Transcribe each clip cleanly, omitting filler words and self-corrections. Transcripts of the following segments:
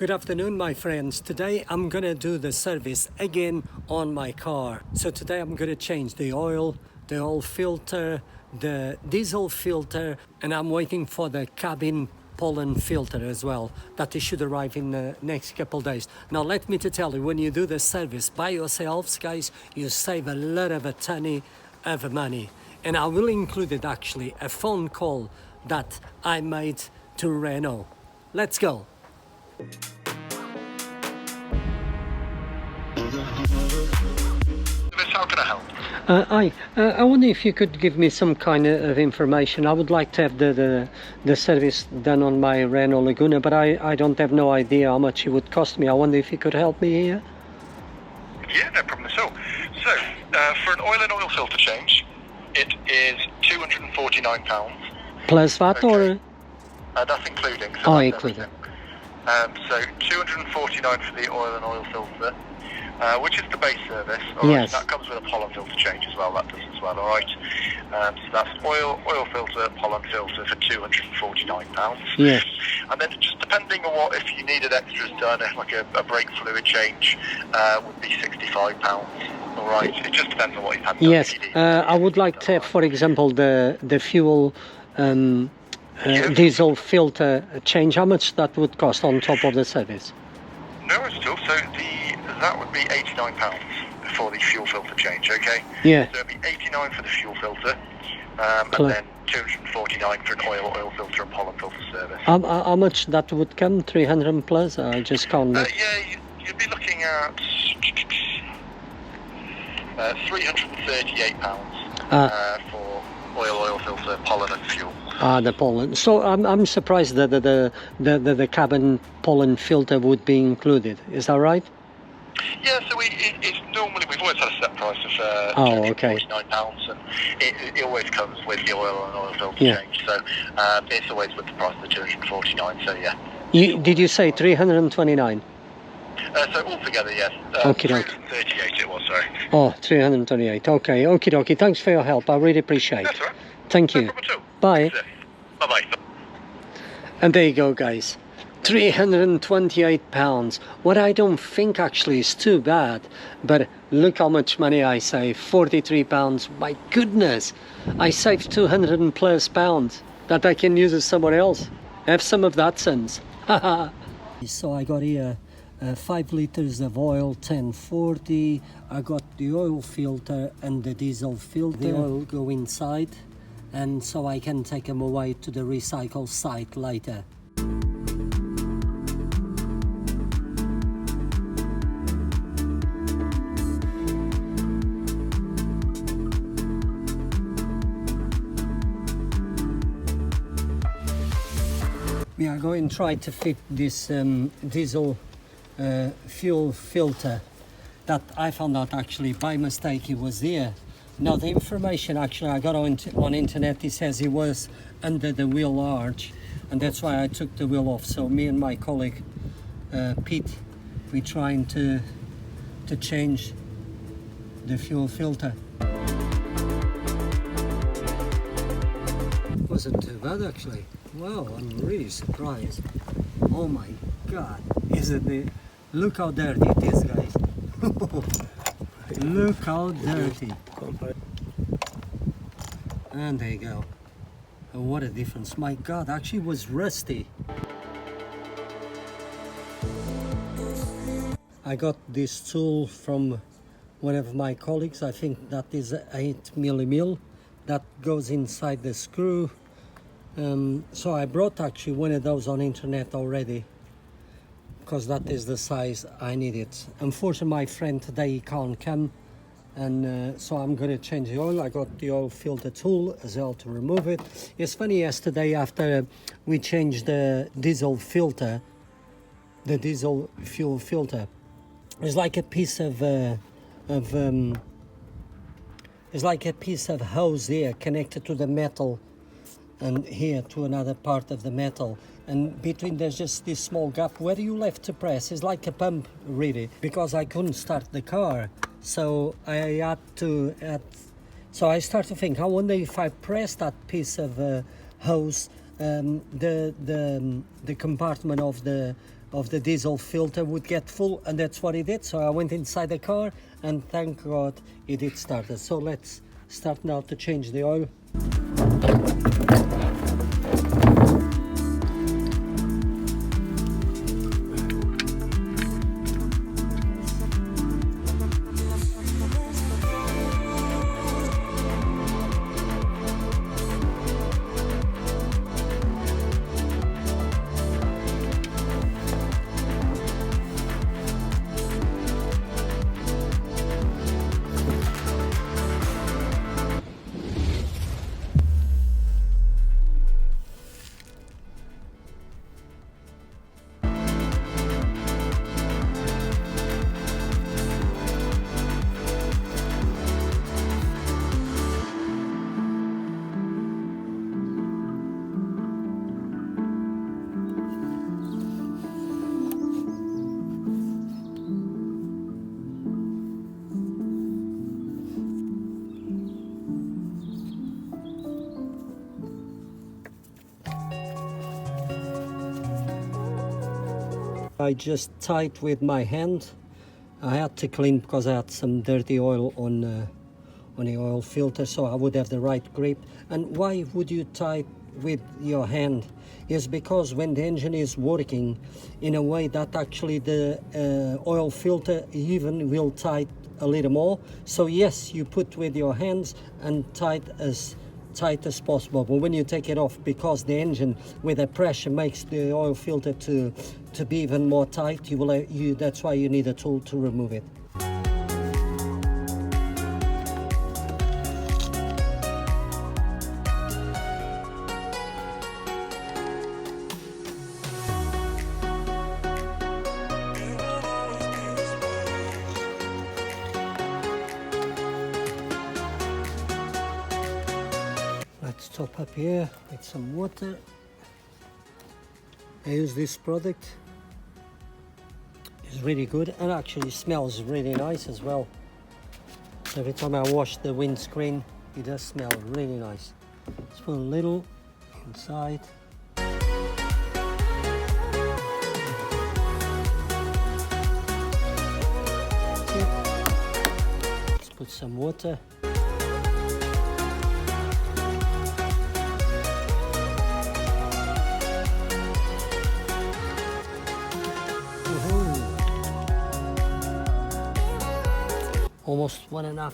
Good afternoon, my friends. Today I'm gonna do the service again on my car. So today I'm gonna change the oil filter, the diesel filter, and I'm waiting for the cabin pollen filter as well. That it should arrive in the next couple days. Now let me to tell you, when you do the service by yourselves, guys, you save a lot of a ton of money. And I will include it actually a phone call that I made to Renault. Let's go. How can I help? I wonder if you could give me some kind of information. I would like to have the service done on my Renault Laguna, but I don't have no idea how much it would cost me. I wonder if you could help me here. Yeah, no problem at all. So, for an oil and oil filter change, it is £249. Plus VAT, okay. or? That's including. So Oh, that's including. So £249 for the oil and oil filter, which is the base service. Yes. That comes with a pollen filter change as well. That does as well. All right. So that's oil filter, pollen filter for £249. Yes. And then just depending on what, if you needed extras done, like a brake fluid change, would be £65. All right. It just depends on what you've had done. Yes. I would like to have, for example, the fuel. Diesel filter change. How much that would cost on top of the service? No, it's still. So that would be £89 for the fuel filter change. Okay. Yeah. So it'd be £89 for the fuel filter, and then £249 for an oil filter and pollen filter service. How much that would come? 300 plus? I just can't. Yeah, you'd be looking at £338 for oil filter, pollen and fuel. The pollen. So I'm surprised that the cabin pollen filter would be included. Is that right? Yeah, so it's normally, we've always had a set price of £249, and it always comes with the oil and oil filter change. So it's always with the price of the £249. So yeah. Did you say 329? So altogether, yes. Okay, 338 it was, sorry. Oh, 328. Okay, okie dokie. Thanks for your help. I really appreciate it. That's all right. Thank you. No problem at all. Bye. Bye-bye. And there you go, guys. £328. What I don't think actually is too bad, but look how much money I save. £43. My goodness, I saved 200 and plus pounds that I can use it somewhere else. Have some of that sense. So I got here 5 litres of oil, 1040. I got the oil filter and the diesel filter. The oil go inside, and so I can take them away to the recycle site later. We are going to try to fit this diesel fuel filter that I found out actually by mistake it was there. Now the information actually I got on internet, it says it was under the wheel arch, and that's why I took the wheel off. So me and my colleague Pete, we're trying to change the fuel filter. Wasn't too bad actually. Wow, I'm really surprised. Oh my god, isn't it? Look how dirty it is, guys. Look how dirty. And there you go. Oh, what a difference. My god, actually it was rusty. I got this tool from one of my colleagues. I think that is 8mm. That goes inside the screw. So I brought actually one of those on internet already, because that is the size I needed. Unfortunately, my friend today he can't come, and so I'm going to change the oil. I got the oil filter tool as well to remove it. It's funny, yesterday after we changed the diesel filter, the diesel fuel filter, it's like a piece of it's like a piece of hose here connected to the metal, and here to another part of the metal, and between there's just this small gap where you left to press. It's like a pump really, because I couldn't start the car, so I had to so I start to think, I wonder if I press that piece of hose, the compartment of the of the diesel filter would get full, and that's what it did. So I went inside the car, and thank God it did start. So let's start now to change the oil. I just tied with my hand. I had to clean because I had some dirty oil on the oil filter, so I would have the right grip. And why would you tie with your hand? Is because when the engine is working in a way that actually the oil filter even will tight a little more. So yes, you put with your hands and tight as possible, but when you take it off, because the engine with the pressure makes the oil filter to be even more tight, that's why you need a tool to remove it. Let's top up here with some water. I use this product. It's really good and actually smells really nice as well. So every time I wash the windscreen, it does smell really nice. Let's put a little inside. That's it. Let's put some water. Almost 1.5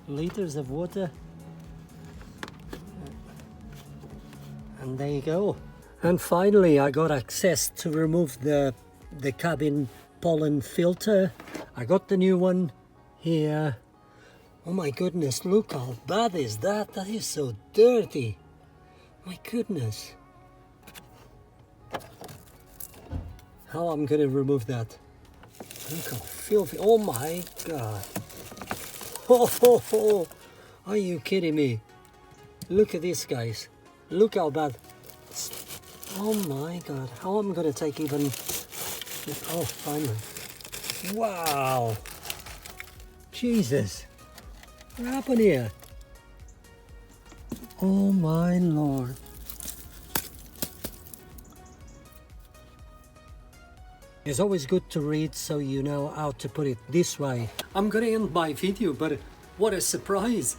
liters of water, and there you go. And finally I got access to remove the cabin pollen filter. I got the new one here. Oh my goodness, look how bad is that. That is so dirty, my goodness. How I'm gonna remove that? Look how filthy. Oh my God. Oh, ho, ho. Are you kidding me? Look at this, guys. Look how bad. Oh my God. How am I gonna take even... Oh, finally. Wow. Jesus. What happened here? Oh my Lord. It's always good to read so you know how to put it this way. I'm gonna end my video, but what a surprise!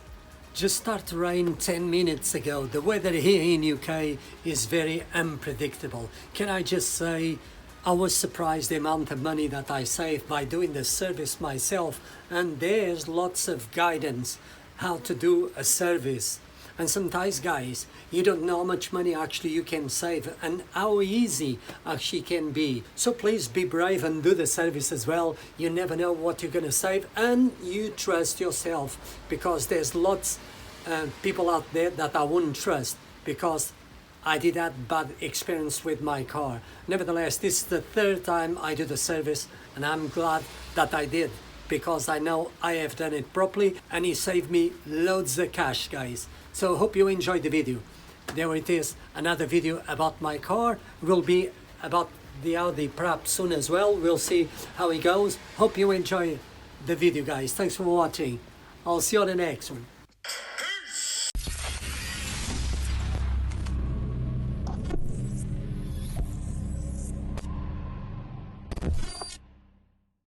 Just started to rain 10 minutes ago. The weather here in UK is very unpredictable. Can I just say, I was surprised the amount of money that I saved by doing the service myself, and there's lots of guidance how to do a service. And sometimes, guys, you don't know how much money actually you can save and how easy actually can be. So please be brave and do the service as well. You never know what you're gonna save, and you trust yourself, because there's lots people out there that I wouldn't trust, because I did have bad experience with my car. Nevertheless, this is the 3rd time I do the service, and I'm glad that I did, because I know I have done it properly, and it saved me loads of cash, guys. So hope you enjoyed the video. There it is, another video about my car. Will be about the Audi perhaps soon as well. We'll see how it goes. Hope you enjoy the video, guys. Thanks for watching. I'll see you on the next one.